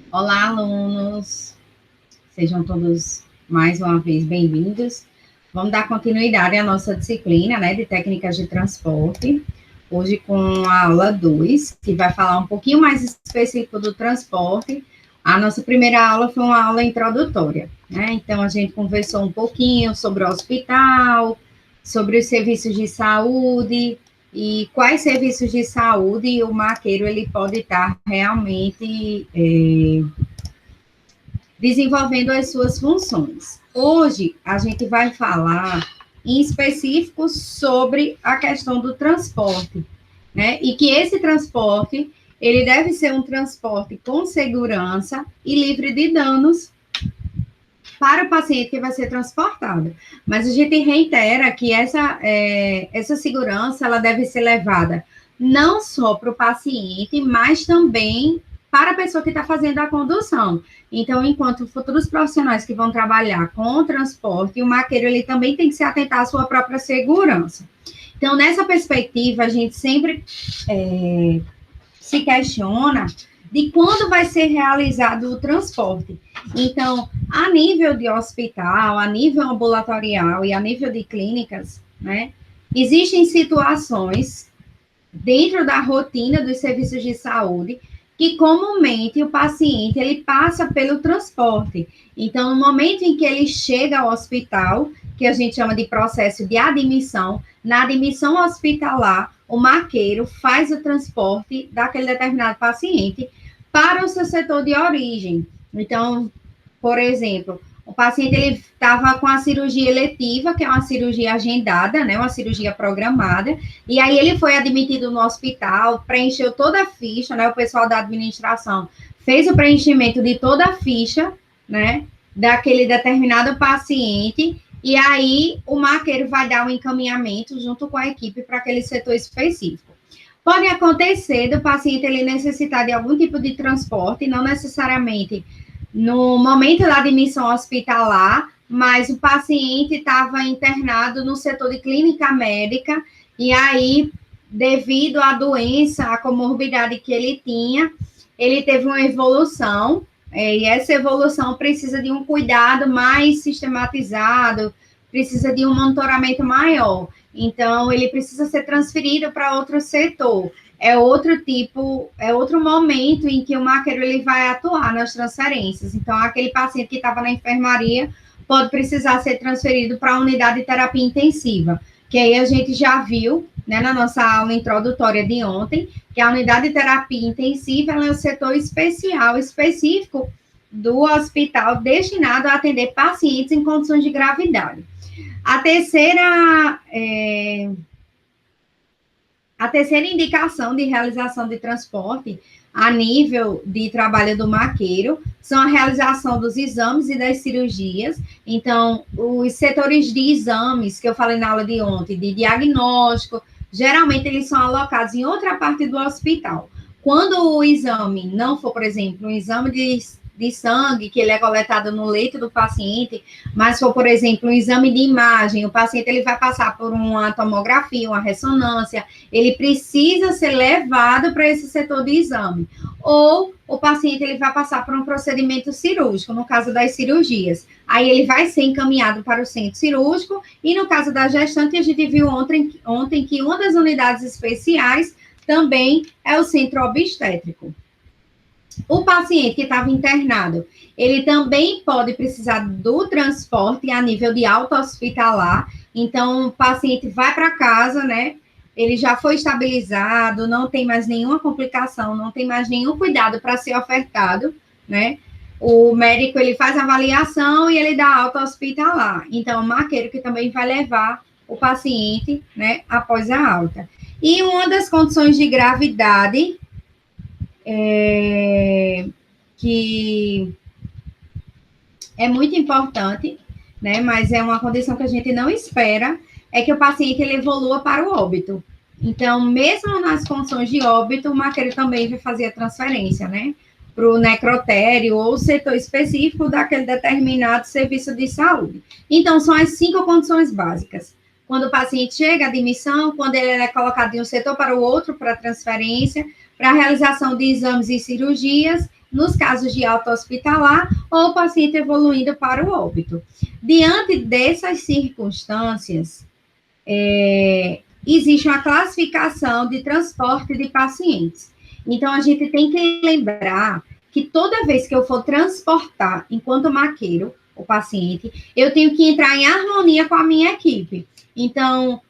Olá, alunos! Sejam todos mais uma vez bem-vindos. Vamos dar continuidade à nossa disciplina, né, de técnicas de transporte. Hoje com a aula 2, que vai falar um pouquinho mais específico do transporte. A nossa primeira aula foi uma aula introdutória, né? Então, a gente conversou um pouquinho sobre o hospital, sobre os serviços de saúde, e quais serviços de saúde o maqueiro ele pode estar realmente desenvolvendo as suas funções. Hoje a gente vai falar em específico sobre a questão do transporte, né? E que esse transporte ele deve ser um transporte com segurança e livre de danos para o paciente que vai ser transportado. Mas a gente reitera que essa segurança ela deve ser levada não só para o paciente, mas também para a pessoa que está fazendo a condução. Então, enquanto futuros profissionais que vão trabalhar com o transporte, o maqueiro ele também tem que se atentar à sua própria segurança. Então, nessa perspectiva, a gente sempre se questiona de quando vai ser realizado o transporte. Então, a nível de hospital, a nível ambulatorial e a nível de clínicas, né, existem situações dentro da rotina dos serviços de saúde que comumente o paciente ele passa pelo transporte. Então, no momento em que ele chega ao hospital, que a gente chama de processo de admissão, na admissão hospitalar, o maqueiro faz o transporte daquele determinado paciente para o seu setor de origem. Então, por exemplo, o paciente ele estava com a cirurgia eletiva, que é uma cirurgia agendada, né, uma cirurgia programada, e aí ele foi admitido no hospital, preencheu toda a ficha, né, o pessoal da administração fez o preenchimento de toda a ficha, né, daquele determinado paciente, e aí o maqueiro vai dar um encaminhamento junto com a equipe para aquele setor específico. Pode acontecer do paciente ele necessitar de algum tipo de transporte, não necessariamente no momento da admissão hospitalar, mas o paciente estava internado no setor de clínica médica, e aí, devido à doença, à comorbidade que ele tinha, ele teve uma evolução, e essa evolução precisa de um cuidado mais sistematizado, precisa de um monitoramento maior. Então, ele precisa ser transferido para outro setor. É outro momento em que o maqueiro ele vai atuar nas transferências. Então, aquele paciente que estava na enfermaria pode precisar ser transferido para a unidade de terapia intensiva, que aí a gente já viu, né, na nossa aula introdutória de ontem, que a unidade de terapia intensiva é um setor especial, específico do hospital destinado a atender pacientes em condições de gravidade. A terceira indicação de realização de transporte a nível de trabalho do maqueiro são a realização dos exames e das cirurgias. Então, os setores de exames que eu falei na aula de ontem, de diagnóstico, geralmente eles são alocados em outra parte do hospital. Quando o exame não for, por exemplo, um exame de sangue, que ele é coletado no leito do paciente, mas for, por exemplo, um exame de imagem, o paciente ele vai passar por uma tomografia, uma ressonância, ele precisa ser levado para esse setor de exame. Ou o paciente ele vai passar por um procedimento cirúrgico, no caso das cirurgias. Aí ele vai ser encaminhado para o centro cirúrgico, e no caso da gestante, a gente viu ontem que uma das unidades especiais também é o centro obstétrico. O paciente que estava internado, ele também pode precisar do transporte a nível de alta hospitalar. Então, o paciente vai para casa, né? Ele já foi estabilizado, não tem mais nenhuma complicação, não tem mais nenhum cuidado para ser ofertado, né? O médico, ele faz a avaliação e ele dá alta hospitalar. Então, o maqueiro que também vai levar o paciente, né, após a alta. E uma das condições de gravidade que é muito importante, né, mas é uma condição que a gente não espera, é que o paciente ele evolua para o óbito. Então, mesmo nas condições de óbito, o maqueiro também vai fazer a transferência, né, para o necrotério ou setor específico daquele determinado serviço de saúde. Então, são as 5 condições básicas. Quando o paciente chega à admissão, quando ele é colocado de um setor para o outro para transferência, para a realização de exames e cirurgias, nos casos de alta hospitalar ou o paciente evoluindo para o óbito. Diante dessas circunstâncias, existe uma classificação de transporte de pacientes. Então, a gente tem que lembrar que toda vez que eu for transportar, enquanto maqueiro, o paciente, eu tenho que entrar em harmonia com a minha equipe. Então,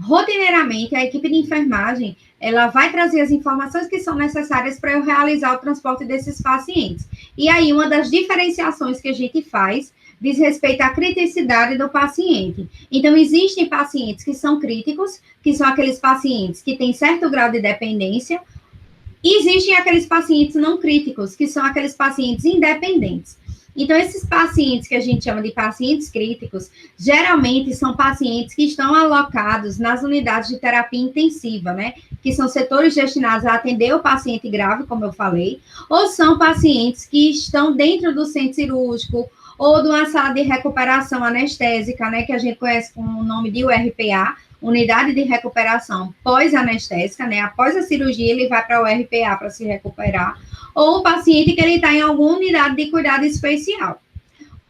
rotineiramente, a equipe de enfermagem, ela vai trazer as informações que são necessárias para eu realizar o transporte desses pacientes. E aí, uma das diferenciações que a gente faz diz respeito à criticidade do paciente. Então, existem pacientes que são críticos, que são aqueles pacientes que têm certo grau de dependência, e existem aqueles pacientes não críticos, que são aqueles pacientes independentes. Então, esses pacientes que a gente chama de pacientes críticos, geralmente são pacientes que estão alocados nas unidades de terapia intensiva, né? Que são setores destinados a atender o paciente grave, como eu falei, ou são pacientes que estão dentro do centro cirúrgico, ou de uma sala de recuperação anestésica, né? Que a gente conhece com o nome de URPA, Unidade de Recuperação Pós-Anestésica, né? Após a cirurgia, ele vai para o URPA para se recuperar, ou o paciente que ele está em alguma unidade de cuidado especial,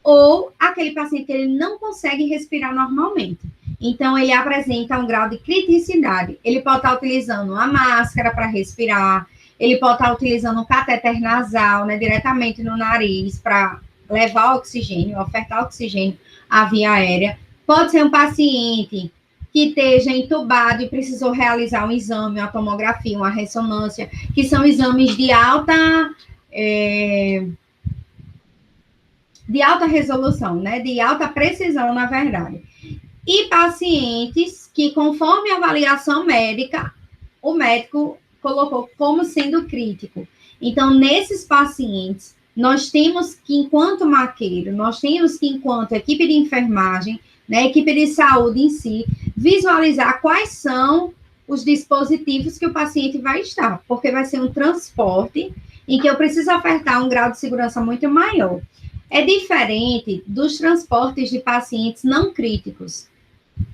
ou aquele paciente que ele não consegue respirar normalmente. Então, ele apresenta um grau de criticidade. Ele pode estar utilizando uma máscara para respirar, ele pode estar utilizando um catéter nasal, né, diretamente no nariz, para levar oxigênio, ofertar oxigênio à via aérea. Pode ser um paciente que esteja entubado e precisou realizar um exame, uma tomografia, uma ressonância, que são exames de alta resolução, né? De alta precisão, na verdade. E pacientes que, conforme a avaliação médica, o médico colocou como sendo crítico. Então, nesses pacientes, nós temos que, enquanto maqueiro, enquanto equipe de enfermagem, né, equipe de saúde em si, visualizar quais são os dispositivos que o paciente vai estar, porque vai ser um transporte em que eu preciso ofertar um grau de segurança muito maior. É diferente dos transportes de pacientes não críticos.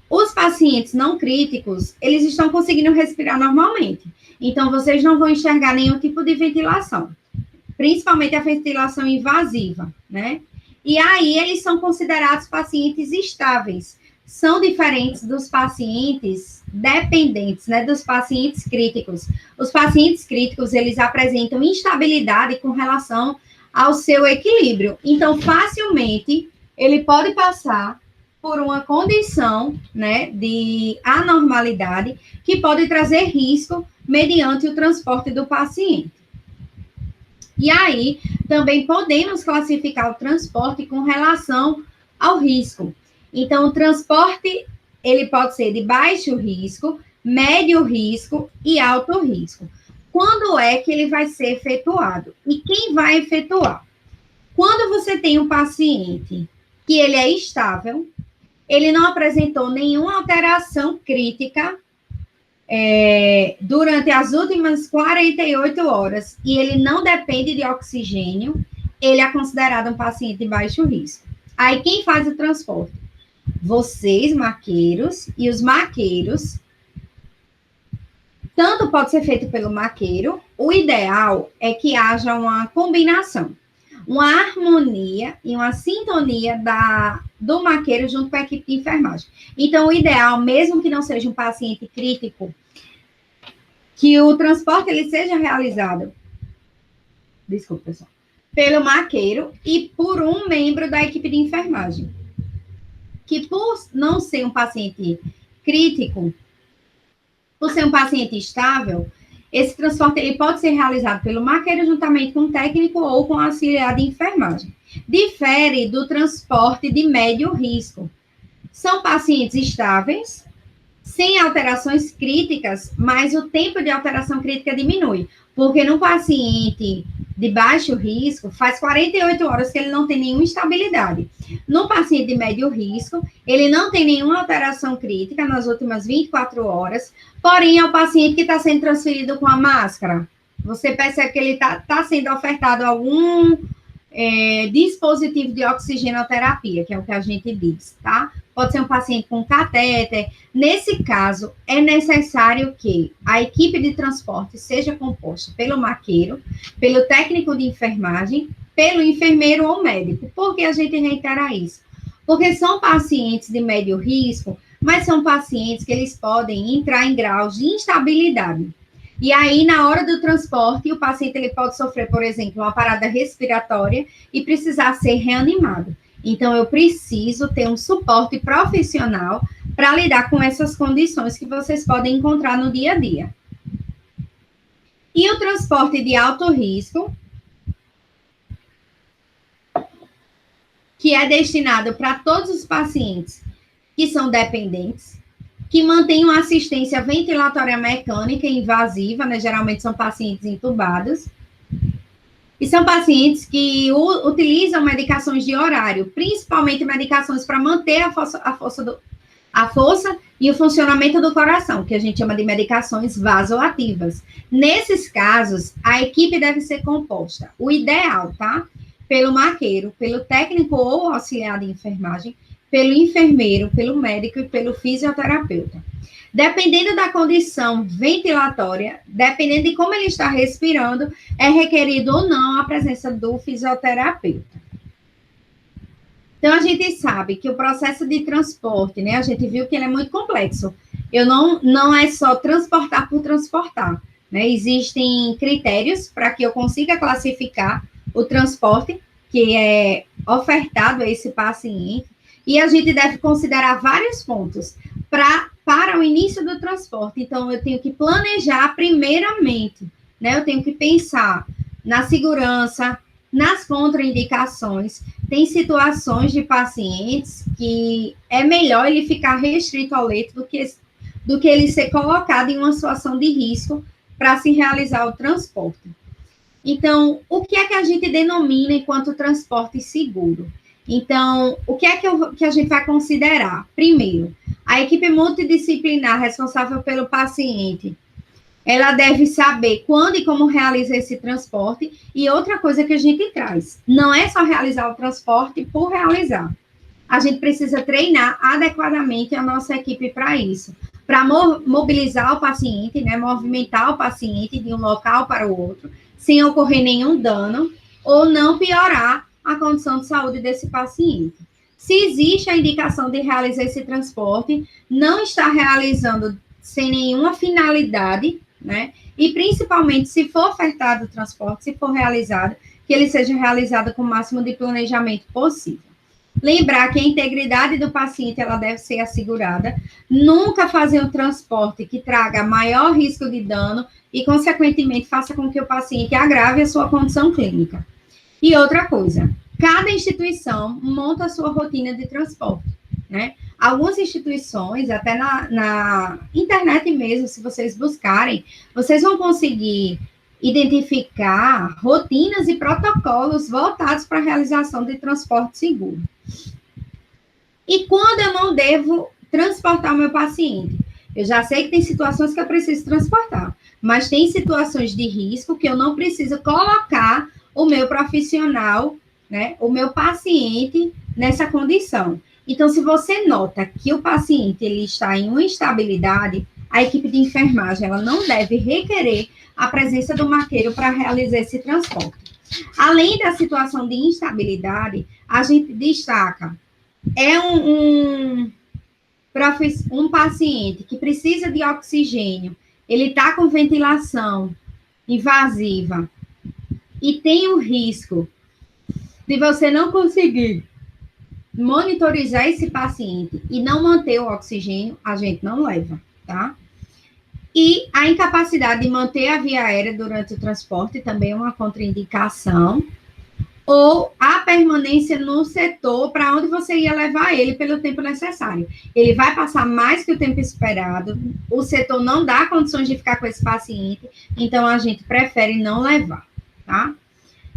Os pacientes não críticos, eles estão conseguindo respirar normalmente. Então, vocês não vão enxergar nenhum tipo de ventilação, principalmente a ventilação invasiva, né? E aí, eles são considerados pacientes estáveis. São diferentes dos pacientes dependentes, né? Dos pacientes críticos. Os pacientes críticos, eles apresentam instabilidade com relação ao seu equilíbrio. Então, facilmente, ele pode passar por uma condição, né, de anormalidade que pode trazer risco mediante o transporte do paciente. E aí, também podemos classificar o transporte com relação ao risco. Então, o transporte, ele pode ser de baixo risco, médio risco e alto risco. Quando é que ele vai ser efetuado? E quem vai efetuar? Quando você tem um paciente que ele é estável, ele não apresentou nenhuma alteração crítica durante as últimas 48 horas e ele não depende de oxigênio, ele é considerado um paciente de baixo risco. Aí, quem faz o transporte? Vocês, maqueiros, e os maqueiros, tanto pode ser feito pelo maqueiro, o ideal é que haja uma combinação, uma harmonia e uma sintonia do maqueiro junto com a equipe de enfermagem. Então, o ideal, mesmo que não seja um paciente crítico, que o transporte ele seja realizado, desculpa, pessoal, pelo maqueiro e por um membro da equipe de enfermagem. Que por não ser um paciente crítico, por ser um paciente estável, esse transporte ele pode ser realizado pelo maqueiro juntamente com o técnico ou com o auxiliar de enfermagem. Difere do transporte de médio risco. São pacientes estáveis, sem alterações críticas, mas o tempo de alteração crítica diminui. Porque no paciente de baixo risco, faz 48 horas que ele não tem nenhuma instabilidade. No paciente de médio risco, ele não tem nenhuma alteração crítica nas últimas 24 horas, porém é o paciente que está sendo transferido com a máscara. Você percebe que ele está sendo ofertado algum dispositivo de oxigenoterapia, que é o que a gente diz, tá? Pode ser um paciente com catéter. Nesse caso, é necessário que a equipe de transporte seja composta pelo maqueiro, pelo técnico de enfermagem, pelo enfermeiro ou médico. Por que a gente reitera isso? Porque são pacientes de médio risco, mas são pacientes que eles podem entrar em graus de instabilidade. E aí, na hora do transporte, o paciente ele pode sofrer, por exemplo, uma parada respiratória e precisar ser reanimado. Então, eu preciso ter um suporte profissional para lidar com essas condições que vocês podem encontrar no dia a dia. E o transporte de alto risco, que é destinado para todos os pacientes que são dependentes, que mantêm uma assistência ventilatória mecânica invasiva, né? Geralmente são pacientes intubados, e são pacientes que utilizam medicações de horário, principalmente medicações para manter a força e o funcionamento do coração, que a gente chama de medicações vasoativas. Nesses casos, a equipe deve ser composta, o ideal, tá? Pelo maqueiro, pelo técnico ou auxiliar de enfermagem, pelo enfermeiro, pelo médico e pelo fisioterapeuta. Dependendo da condição ventilatória, dependendo de como ele está respirando, é requerido ou não a presença do fisioterapeuta. Então, a gente sabe que o processo de transporte, né, a gente viu que ele é muito complexo. Não é só transportar por transportar, né? Existem critérios para que eu consiga classificar o transporte que é ofertado a esse paciente, e a gente deve considerar vários pontos para o início do transporte. Então, eu tenho que planejar primeiramente, né? Eu tenho que pensar na segurança, nas contraindicações. Tem situações de pacientes que é melhor ele ficar restrito ao leito do que ele ser colocado em uma situação de risco para se realizar o transporte. Então, o que é que a gente denomina enquanto transporte seguro? Então, o que é que a gente vai considerar? Primeiro, a equipe multidisciplinar responsável pelo paciente, ela deve saber quando e como realizar esse transporte. E outra coisa que a gente traz, não é só realizar o transporte por realizar. A gente precisa treinar adequadamente a nossa equipe para isso, para mobilizar o paciente, né, movimentar o paciente de um local para o outro, sem ocorrer nenhum dano ou não piorar a condição de saúde desse paciente. Se existe a indicação de realizar esse transporte, não está realizando sem nenhuma finalidade, né? E principalmente se for ofertado o transporte, se for realizado, que ele seja realizado com o máximo de planejamento possível. Lembrar que a integridade do paciente ela deve ser assegurada, nunca fazer um transporte que traga maior risco de dano e, consequentemente, faça com que o paciente agrave a sua condição clínica. E outra coisa, cada instituição monta a sua rotina de transporte, né? Algumas instituições, até na internet mesmo, se vocês buscarem, vocês vão conseguir identificar rotinas e protocolos voltados para a realização de transporte seguro. E quando eu não devo transportar o meu paciente? Eu já sei que tem situações que eu preciso transportar, mas tem situações de risco que eu não preciso colocar o meu profissional, né, o meu paciente nessa condição. Então, se você nota que o paciente ele está em uma instabilidade, a equipe de enfermagem ela não deve requerer a presença do maqueiro para realizar esse transporte. Além da situação de instabilidade, a gente destaca um paciente que precisa de oxigênio, ele está com ventilação invasiva e tem o risco de você não conseguir monitorizar esse paciente e não manter o oxigênio, a gente não leva, tá? E a incapacidade de manter a via aérea durante o transporte também é uma contraindicação, ou a permanência no setor para onde você ia levar ele pelo tempo necessário. Ele vai passar mais que o tempo esperado, o setor não dá condições de ficar com esse paciente, então a gente prefere não levar, tá?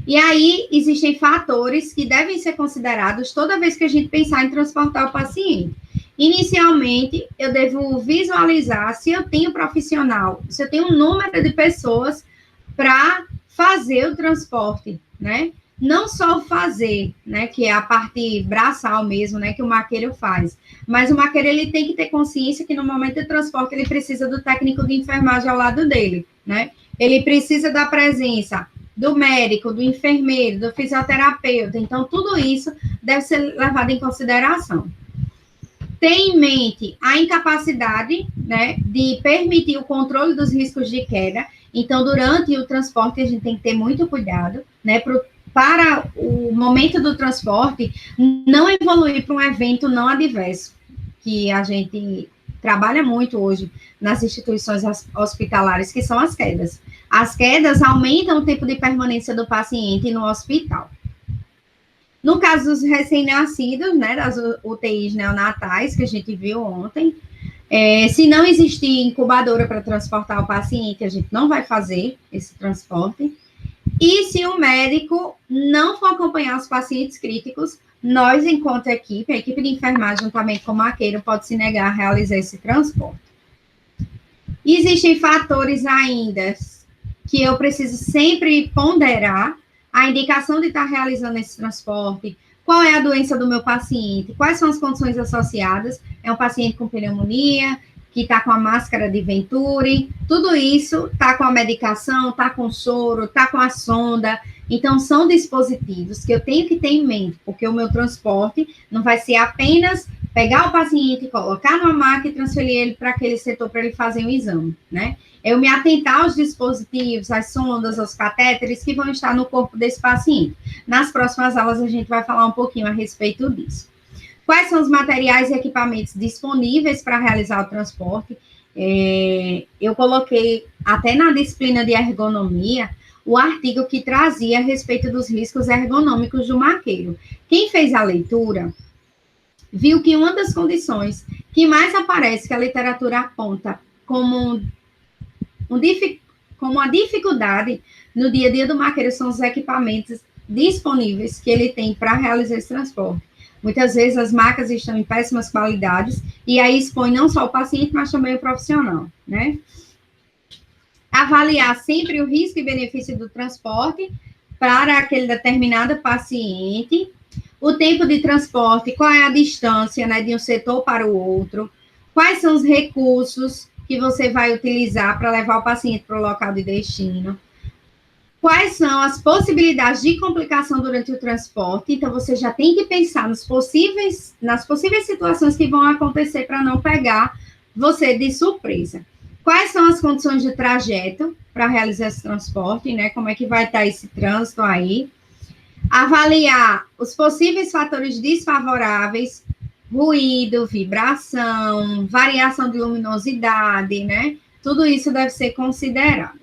E aí, existem fatores que devem ser considerados toda vez que a gente pensar em transportar o paciente. Inicialmente, eu devo visualizar se eu tenho profissional, se eu tenho um número de pessoas para fazer o transporte, né? não só o fazer, né, que é a parte braçal mesmo, né, que o maqueiro faz, mas o maqueiro ele tem que ter consciência que no momento do transporte ele precisa do técnico de enfermagem ao lado dele, né? Ele precisa da presença do médico, do enfermeiro, do fisioterapeuta. Então, tudo isso deve ser levado em consideração. Tem em mente a incapacidade, né, de permitir o controle dos riscos de queda. Então, durante o transporte, a gente tem que ter muito cuidado, né, para o momento do transporte, não evoluir para um evento não adverso, que a gente trabalha muito hoje nas instituições hospitalares, que são as quedas. As quedas aumentam o tempo de permanência do paciente no hospital. No caso dos recém-nascidos, né, das UTIs neonatais, que a gente viu ontem, se não existir incubadora para transportar o paciente, a gente não vai fazer esse transporte. E se o médico não for acompanhar os pacientes críticos, nós, enquanto equipe, a equipe de enfermagem, juntamente com o maqueiro, pode se negar a realizar esse transporte. Existem fatores ainda que eu preciso sempre ponderar: a indicação de estar realizando esse transporte, qual é a doença do meu paciente, quais são as condições associadas, é um paciente com pneumonia, que está com a máscara de Venturi, tudo isso está com a medicação, está com soro, está com a sonda. Então, são dispositivos que eu tenho que ter em mente, porque o meu transporte não vai ser apenas pegar o paciente, colocar numa maca e transferir ele para aquele setor para ele fazer um exame, né? Eu me atentar aos dispositivos, às sondas, aos catéteres que vão estar no corpo desse paciente. Nas próximas aulas, a gente vai falar um pouquinho a respeito disso. Quais são os materiais e equipamentos disponíveis para realizar o transporte? Eu coloquei até na disciplina de ergonomia o artigo que trazia a respeito dos riscos ergonômicos do maqueiro. Quem fez a leitura viu que uma das condições que mais aparece, que a literatura aponta como uma dificuldade no dia a dia do maqueiro, são os equipamentos disponíveis que ele tem para realizar esse transporte. Muitas vezes as macas estão em péssimas qualidades e aí expõe não só o paciente, mas também o profissional, né? Avaliar sempre o risco e benefício do transporte para aquele determinado paciente, o tempo de transporte, qual é a distância, né, de um setor para o outro, quais são os recursos que você vai utilizar para levar o paciente para o local de destino, quais são as possibilidades de complicação durante o transporte. Então, você já tem que pensar nas possíveis situações que vão acontecer para não pegar você de surpresa. Quais são as condições de trajeto para realizar esse transporte, né? Como é que vai estar esse trânsito aí? Avaliar os possíveis fatores desfavoráveis, ruído, vibração, variação de luminosidade, né? Tudo isso deve ser considerado.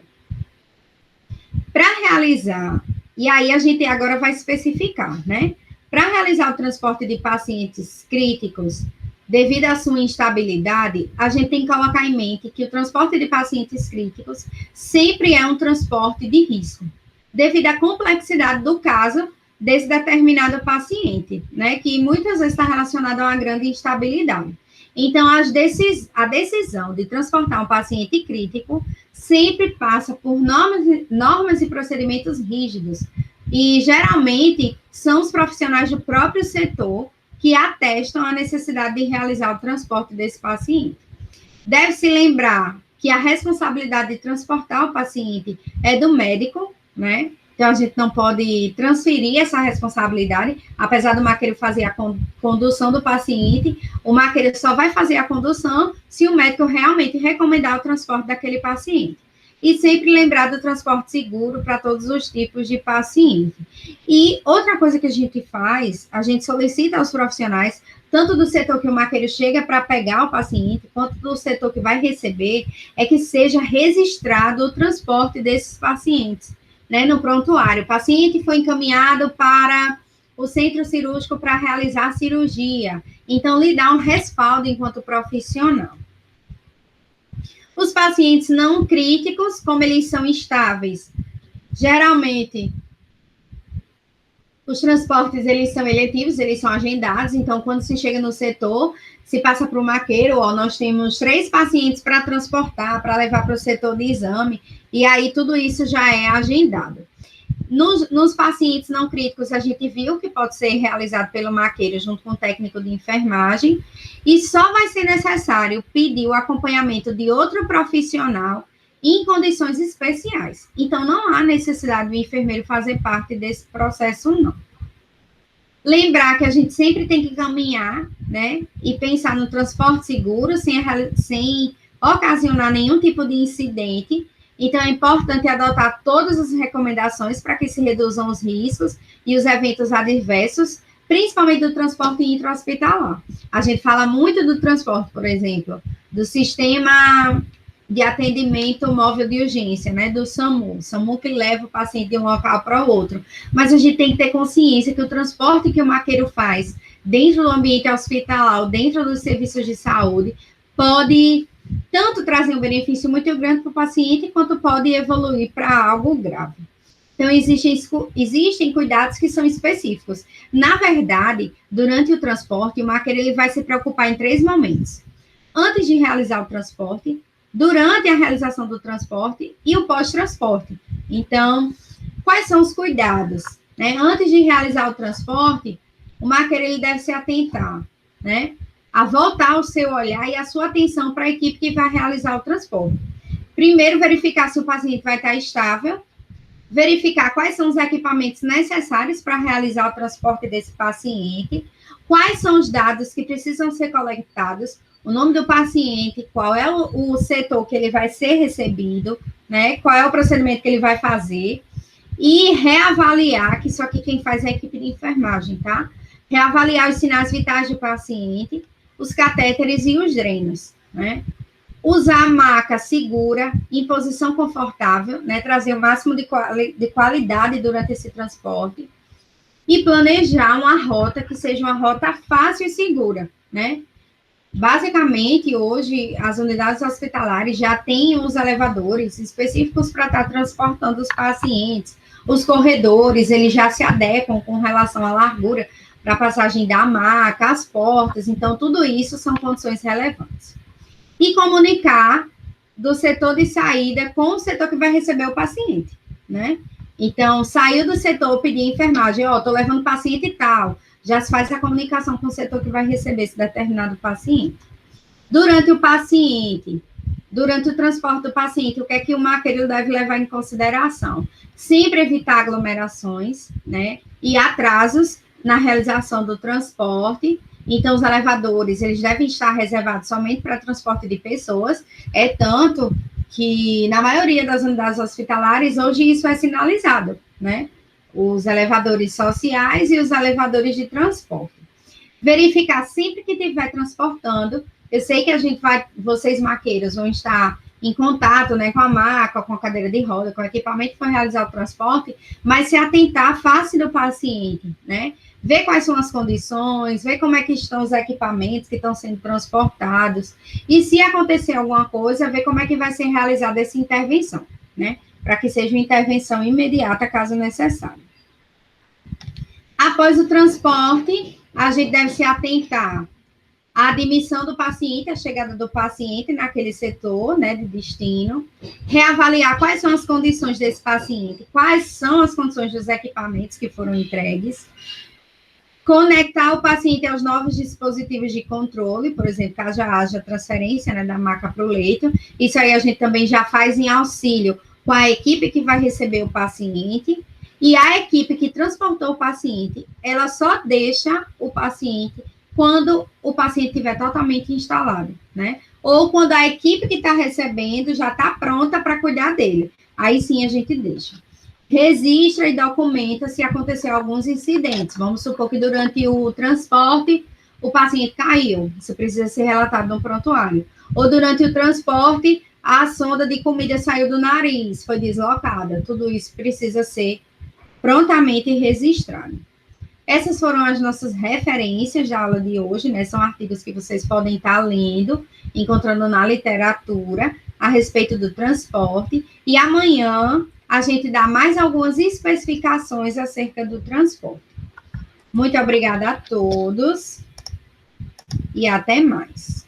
Para realizar, e aí a gente agora vai especificar, né? Para realizar o transporte de pacientes críticos, devido à sua instabilidade, a gente tem que colocar em mente que o transporte de pacientes críticos sempre é um transporte de risco, devido à complexidade do caso desse determinado paciente, né? Que muitas vezes está relacionado a uma grande instabilidade. Então, a decisão de transportar um paciente crítico sempre passa por normas e procedimentos rígidos. E, geralmente, são os profissionais do próprio setor que atestam a necessidade de realizar o transporte desse paciente. Deve-se lembrar que a responsabilidade de transportar o paciente é do médico, né? Então, a gente não pode transferir essa responsabilidade, apesar do maqueiro fazer a condução do paciente, o maqueiro só vai fazer a condução se o médico realmente recomendar o transporte daquele paciente. E sempre lembrar do transporte seguro para todos os tipos de paciente. E outra coisa que a gente faz, a gente solicita aos profissionais, tanto do setor que o maqueiro chega para pegar o paciente, quanto do setor que vai receber, é que seja registrado o transporte desses pacientes, né, no prontuário. O paciente foi encaminhado para o centro cirúrgico para realizar a cirurgia. Então, lhe dá um respaldo enquanto profissional. Os pacientes não críticos, como eles são estáveis, geralmente os transportes, eles são eletivos, eles são agendados. Então, quando se chega no setor, se passa para o maqueiro, ó, nós temos 3 pacientes para transportar, para levar para o setor de exame, e aí tudo isso já é agendado. Nos pacientes não críticos, a gente viu que pode ser realizado pelo maqueiro junto com o técnico de enfermagem, e só vai ser necessário pedir o acompanhamento de outro profissional em condições especiais. Então, não há necessidade do enfermeiro fazer parte desse processo, não. Lembrar que a gente sempre tem que caminhar, né, e pensar no transporte seguro, sem ocasionar nenhum tipo de incidente. Então, é importante adotar todas as recomendações para que se reduzam os riscos e os eventos adversos, principalmente do transporte intra-hospitalar. A gente fala muito do transporte, por exemplo, do sistema de atendimento móvel de urgência, né, do SAMU que leva o paciente de um local para o outro. Mas a gente tem que ter consciência que o transporte que o maqueiro faz dentro do ambiente hospitalar, dentro dos serviços de saúde, pode tanto trazer um benefício muito grande para o paciente, quanto pode evoluir para algo grave. Então, existem cuidados que são específicos. Na verdade, durante o transporte, o maqueiro ele vai se preocupar em 3 momentos. Antes de realizar o transporte, durante a realização do transporte e o pós-transporte. Então, quais são os cuidados? Né? Antes de realizar o transporte, o maqueiro ele deve se atentar, né, a voltar o seu olhar e a sua atenção para a equipe que vai realizar o transporte. Primeiro, verificar se o paciente vai estar estável, verificar quais são os equipamentos necessários para realizar o transporte desse paciente, quais são os dados que precisam ser coletados, o nome do paciente, qual é o setor que ele vai ser recebido, né? Qual é o procedimento que ele vai fazer, e reavaliar, que isso aqui quem faz é a equipe de enfermagem, tá? Reavaliar os sinais vitais do paciente, os catéteres e os drenos, né? Usar a maca segura, em posição confortável, né? Trazer o máximo de qualidade durante esse transporte, e planejar uma rota que seja uma rota fácil e segura, né? Basicamente, hoje, as unidades hospitalares já têm os elevadores específicos para estar transportando os pacientes. Os corredores, eles já se adequam com relação à largura para a passagem da maca, as portas. Então, tudo isso são condições relevantes. E comunicar do setor de saída com o setor que vai receber o paciente, né? Então, saiu do setor, pedir enfermagem, estou levando paciente e tal. Já se faz a comunicação com o setor que vai receber esse determinado paciente. Durante o transporte do paciente, o que é que o maqueiro deve levar em consideração? Sempre evitar aglomerações, né, e atrasos na realização do transporte. Então, os elevadores, eles devem estar reservados somente para transporte de pessoas, tanto que, na maioria das unidades hospitalares, hoje isso é sinalizado, né? Os elevadores sociais e os elevadores de transporte. Verificar sempre que estiver transportando. Eu sei que vocês maqueiros vão estar em contato, né, com a maca, com a cadeira de roda, com o equipamento que foi realizar o transporte, mas se atentar à face do paciente, né? Ver quais são as condições, ver como é que estão os equipamentos que estão sendo transportados, e se acontecer alguma coisa, ver como é que vai ser realizada essa intervenção, né? Para que seja uma intervenção imediata, caso necessário. Após o transporte, a gente deve se atentar à admissão do paciente, a chegada do paciente naquele setor, né, de destino, reavaliar quais são as condições desse paciente, quais são as condições dos equipamentos que foram entregues, conectar o paciente aos novos dispositivos de controle, por exemplo, caso já haja transferência, né, da maca para o leito. Isso aí a gente também já faz em auxílio com a equipe que vai receber o paciente, e a equipe que transportou o paciente, ela só deixa o paciente quando o paciente estiver totalmente instalado, né? Ou quando a equipe que está recebendo já está pronta para cuidar dele. Aí sim a gente deixa. Registra e documenta se acontecer alguns incidentes. Vamos supor que durante o transporte o paciente caiu. Isso precisa ser relatado no prontuário. Ou durante o transporte a sonda de comida saiu do nariz, foi deslocada. Tudo isso precisa ser prontamente registrado. Essas foram as nossas referências da aula de hoje, né? São artigos que vocês podem estar lendo, encontrando na literatura a respeito do transporte. E amanhã a gente dá mais algumas especificações acerca do transporte. Muito obrigada a todos e até mais.